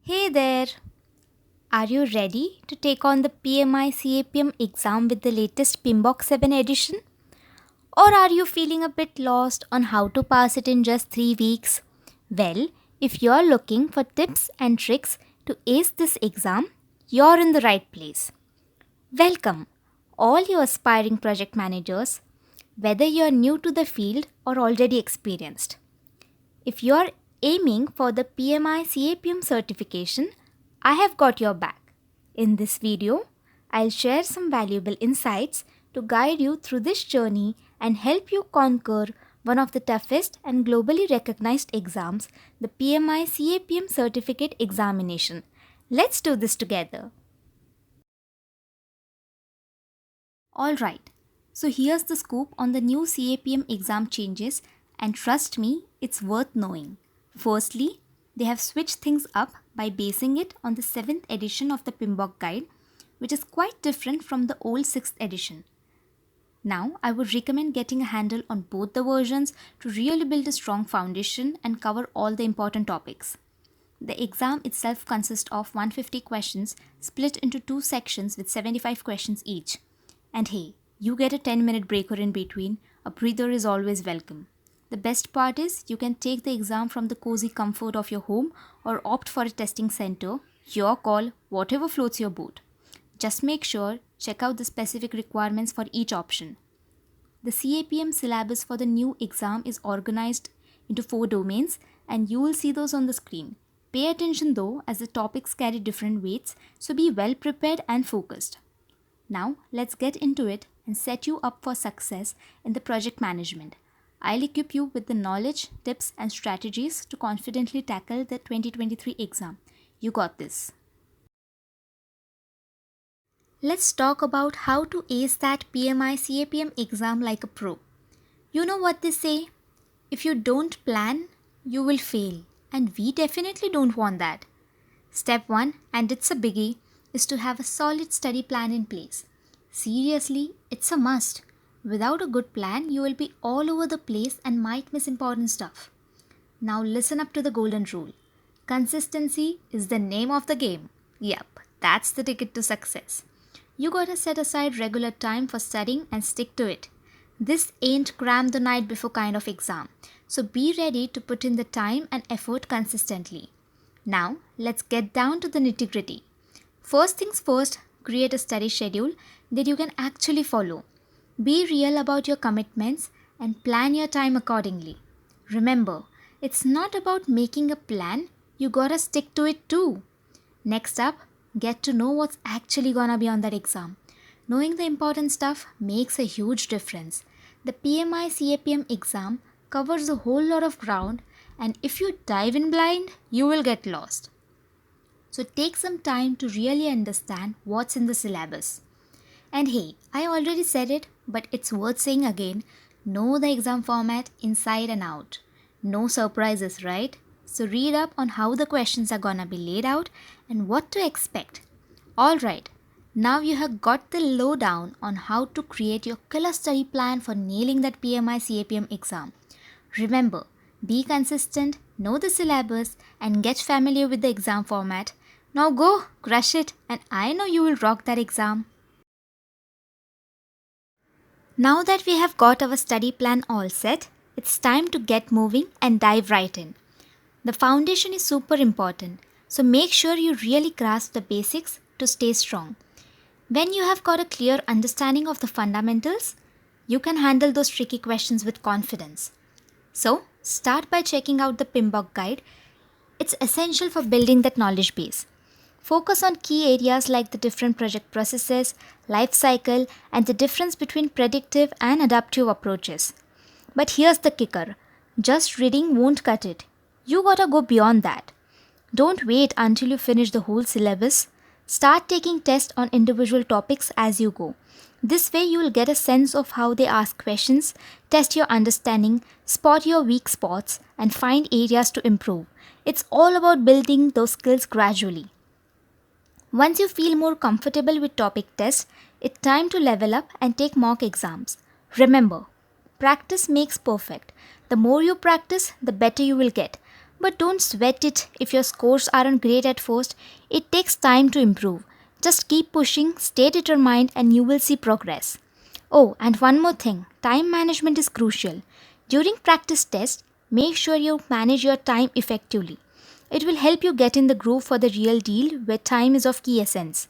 Hey there! Are you ready to take on the PMI CAPM exam with the latest PMBOK 7 edition? Or are you feeling a bit lost on how to pass it in just 3 weeks? Well, if you're looking for tips and tricks to ace this exam, you're in the right place. Welcome, all you aspiring project managers, whether you're new to the field or already experienced. If you're aiming for the PMI CAPM certification, I have got your back. In this video, I'll share some valuable insights to guide you through this journey and help you conquer one of the toughest and globally recognized exams, the PMI CAPM certificate examination. Let's do this together. Alright, so here's the scoop on the new CAPM exam changes, and trust me, it's worth knowing. Firstly, they have switched things up by basing it on the 7th edition of the PMBOK guide, which is quite different from the old 6th edition. Now, I would recommend getting a handle on both the versions to really build a strong foundation and cover all the important topics. The exam itself consists of 150 questions split into 2 sections with 75 questions each. And hey, you get a 10-minute breaker in between. A breather is always welcome. The best part is you can take the exam from the cozy comfort of your home or opt for a testing center. Your call, whatever floats your boat. Just make sure check out the specific requirements for each option. The CAPM syllabus for the new exam is organized into 4 domains, and you will see those on the screen. Pay attention though, as the topics carry different weights, so be well prepared and focused. Now, let's get into it and set you up for success in the project management. I'll equip you with the knowledge, tips, and strategies to confidently tackle the 2023 exam. You got this. Let's talk about how to ace that PMI CAPM exam like a pro. You know what they say? If you don't plan, you will fail. And we definitely don't want that. Step 1, and it's a biggie, is to have a solid study plan in place. Seriously, it's a must. Without a good plan, you will be all over the place and might miss important stuff. Now listen up to the golden rule. Consistency is the name of the game. Yep, that's the ticket to success. You gotta set aside regular time for studying and stick to it. This ain't cram the night before kind of exam. So be ready to put in the time and effort consistently. Now, let's get down to the nitty-gritty. First things first, create a study schedule that you can actually follow. Be real about your commitments and plan your time accordingly. Remember, it's not about making a plan, you gotta stick to it too. Next up, get to know what's actually gonna be on that exam. Knowing the important stuff makes a huge difference. The PMI CAPM exam covers a whole lot of ground, and if you dive in blind, you will get lost. So take some time to really understand what's in the syllabus. And hey, I already said it, but it's worth saying again, know the exam format inside and out. No surprises, right? So read up on how the questions are gonna be laid out and what to expect. Alright, now you have got the lowdown on how to create your killer study plan for nailing that PMI CAPM exam. Remember, be consistent, know the syllabus, and get familiar with the exam format. Now go, crush it, and I know you will rock that exam. Now that we have got our study plan all set, it's time to get moving and dive right in. The foundation is super important, so make sure you really grasp the basics to stay strong. When you have got a clear understanding of the fundamentals, you can handle those tricky questions with confidence. So, start by checking out the PMBOK guide. It's essential for building that knowledge base. Focus on key areas like the different project processes, life cycle, and the difference between predictive and adaptive approaches. But here's the kicker. Just reading won't cut it. You gotta go beyond that. Don't wait until you finish the whole syllabus. Start taking tests on individual topics as you go. This way you will get a sense of how they ask questions, test your understanding, spot your weak spots, and find areas to improve. It's all about building those skills gradually. Once you feel more comfortable with topic tests, it's time to level up and take mock exams. Remember, practice makes perfect. The more you practice, the better you will get. But don't sweat it if your scores aren't great at first. It takes time to improve. Just keep pushing, stay determined, and you will see progress. Oh, and one more thing, time management is crucial. During practice tests, make sure you manage your time effectively. It will help you get in the groove for the real deal where time is of key essence.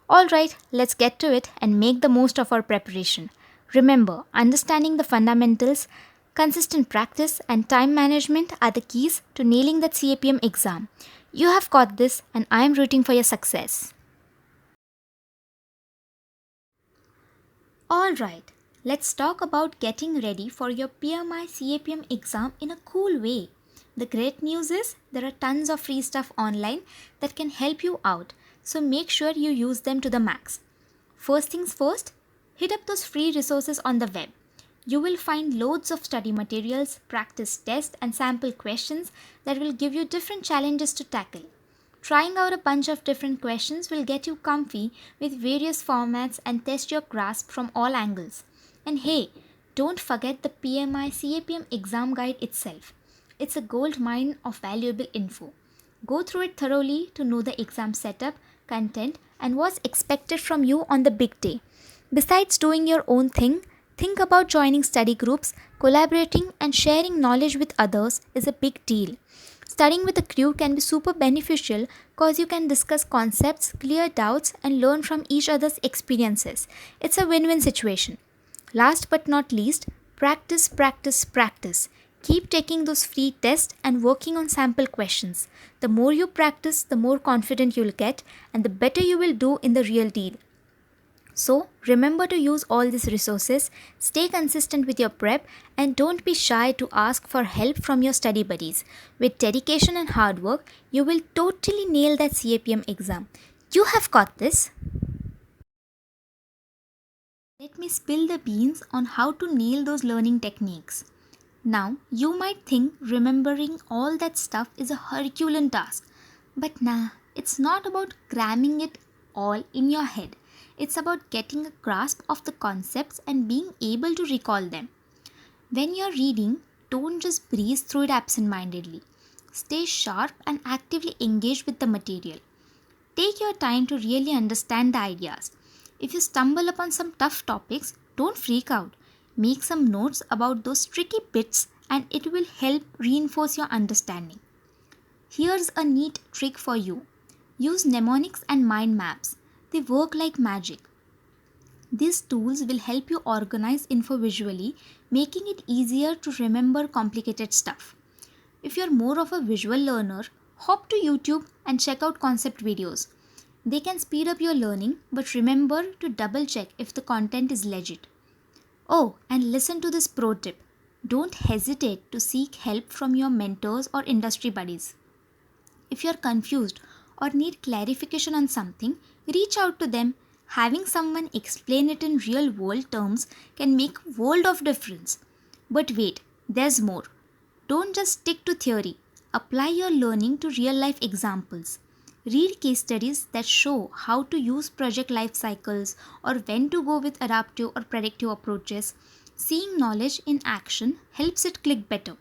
Alright, let's get to it and make the most of our preparation. Remember, understanding the fundamentals, consistent practice, and time management are the keys to nailing that CAPM exam. You have got this, and I am rooting for your success. Alright, let's talk about getting ready for your PMI CAPM exam in a cool way. The great news is there are tons of free stuff online that can help you out, so make sure you use them to the max. First things first, hit up those free resources on the web. You will find loads of study materials, practice tests, and sample questions that will give you different challenges to tackle. Trying out a bunch of different questions will get you comfy with various formats and test your grasp from all angles. And hey, don't forget the PMI CAPM exam guide itself. It's a gold mine of valuable info. Go through it thoroughly to know the exam setup, content, and what's expected from you on the big day. Besides doing your own thing, think about joining study groups, collaborating, and sharing knowledge with others is a big deal. Studying with a crew can be super beneficial because you can discuss concepts, clear doubts, and learn from each other's experiences. It's a win-win situation. Last but not least, practice, practice, practice. Keep taking those free tests and working on sample questions. The more you practice, the more confident you'll get, and the better you will do in the real deal. So, remember to use all these resources, stay consistent with your prep, and don't be shy to ask for help from your study buddies. With dedication and hard work, you will totally nail that CAPM exam. You have got this. Let me spill the beans on how to nail those learning techniques. Now, you might think remembering all that stuff is a Herculean task. But nah, it's not about cramming it all in your head. It's about getting a grasp of the concepts and being able to recall them. When you're reading, don't just breeze through it absent-mindedly. Stay sharp and actively engage with the material. Take your time to really understand the ideas. If you stumble upon some tough topics, don't freak out. Make some notes about those tricky bits and it will help reinforce your understanding. Here's a neat trick for you. Use mnemonics and mind maps. They work like magic. These tools will help you organize info visually, making it easier to remember complicated stuff. If you're more of a visual learner, hop to YouTube and check out concept videos. They can speed up your learning, but remember to double check if the content is legit. Oh, and listen to this pro tip. Don't hesitate to seek help from your mentors or industry buddies. If you're confused or need clarification on something, reach out to them. Having someone explain it in real world terms can make a world of difference. But wait, there's more. Don't just stick to theory. Apply your learning to real life examples. Read case studies that show how to use project life cycles or when to go with adaptive or predictive approaches. Seeing knowledge in action helps it click better.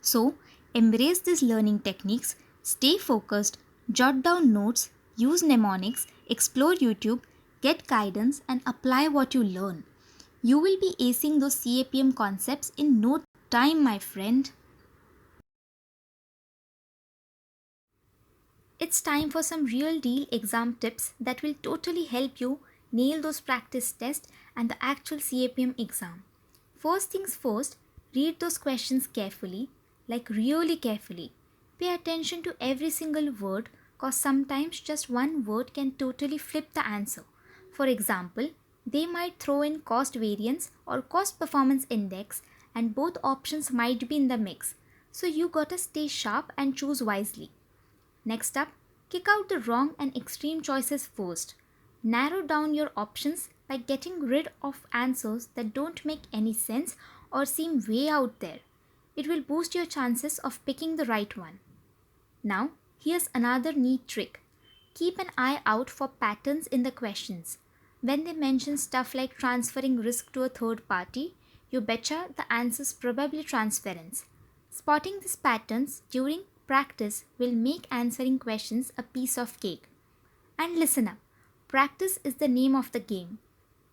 So, embrace these learning techniques, stay focused, jot down notes, use mnemonics, explore YouTube, get guidance, and apply what you learn. You will be acing those CAPM concepts in no time, my friend. It's time for some real deal exam tips that will totally help you nail those practice tests and the actual CAPM exam. First things first, read those questions carefully, like really carefully. Pay attention to every single word because sometimes just one word can totally flip the answer. For example, they might throw in cost variance or cost performance index and both options might be in the mix. So you gotta stay sharp and choose wisely. Next up, kick out the wrong and extreme choices first. Narrow down your options by getting rid of answers that don't make any sense or seem way out there. It will boost your chances of picking the right one. Now, here's another neat trick. Keep an eye out for patterns in the questions. When they mention stuff like transferring risk to a third party, you betcha the answer's probably transference. Spotting these patterns during practice will make answering questions a piece of cake. And listen up, practice is the name of the game.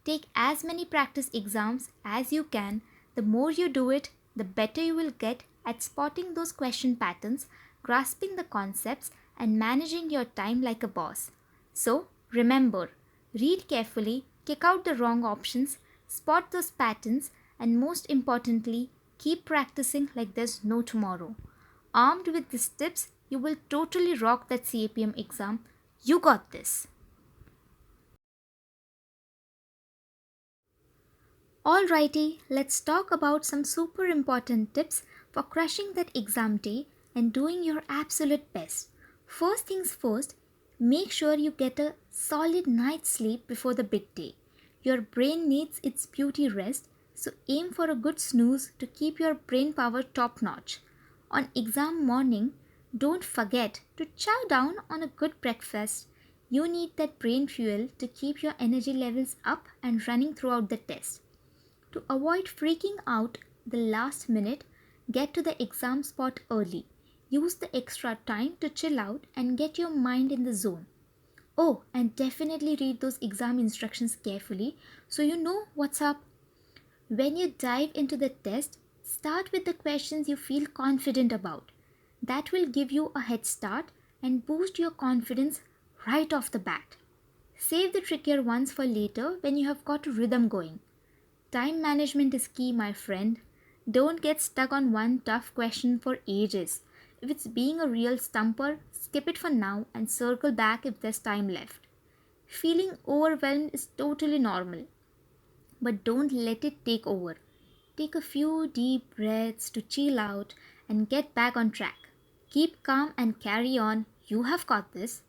Take as many practice exams as you can. The more you do it, the better you will get at spotting those question patterns, grasping the concepts, and managing your time like a boss. So, remember, read carefully, kick out the wrong options, spot those patterns, and most importantly, keep practicing like there's no tomorrow. Armed with these tips, you will totally rock that CAPM exam. You got this. Alrighty, let's talk about some super important tips for crushing that exam day and doing your absolute best. First things first, make sure you get a solid night's sleep before the big day. Your brain needs its beauty rest, so aim for a good snooze to keep your brain power top notch. On exam morning, don't forget to chow down on a good breakfast. You need that brain fuel to keep your energy levels up and running throughout the test. To avoid freaking out the last minute, get to the exam spot early. Use the extra time to chill out and get your mind in the zone. Oh, and definitely read those exam instructions carefully so you know what's up. When you dive into the test, start with the questions you feel confident about. That will give you a head start and boost your confidence right off the bat. Save the trickier ones for later when you have got a rhythm going. Time management is key, my friend. Don't get stuck on one tough question for ages. If it's being a real stumper, skip it for now and circle back if there's time left. Feeling overwhelmed is totally normal, but don't let it take over. Take a few deep breaths to chill out and get back on track. Keep calm and carry on. You have got this.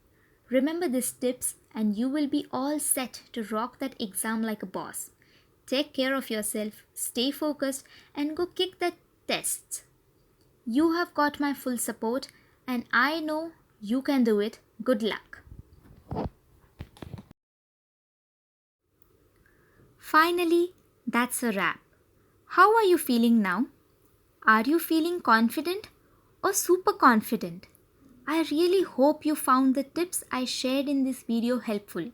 Remember these tips and you will be all set to rock that exam like a boss. Take care of yourself, stay focused, and go kick that tests. You have got my full support, and I know you can do it. Good luck. Finally, that's a wrap. How are you feeling now? Are you feeling confident or super confident? I really hope you found the tips I shared in this video helpful.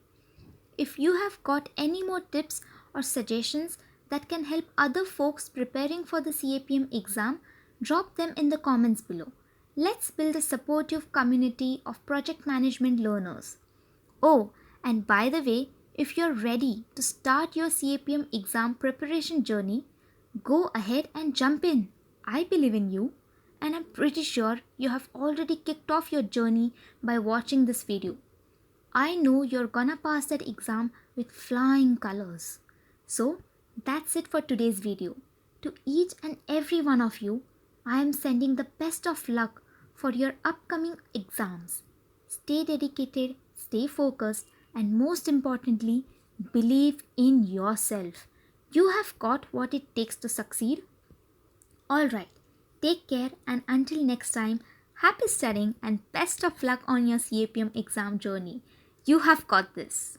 If you have got any more tips or suggestions that can help other folks preparing for the CAPM exam, drop them in the comments below. Let's build a supportive community of project management learners. Oh, and by the way, if you're ready to start your CAPM exam preparation journey, go ahead and jump in. I believe in you, and I'm pretty sure you have already kicked off your journey by watching this video. I know you're gonna pass that exam with flying colors. So, that's it for today's video. To each and every one of you, I am sending the best of luck for your upcoming exams. Stay dedicated, stay focused, and most importantly, believe in yourself. You have got what it takes to succeed. Alright, take care and until next time, happy studying and best of luck on your CAPM exam journey. You have got this.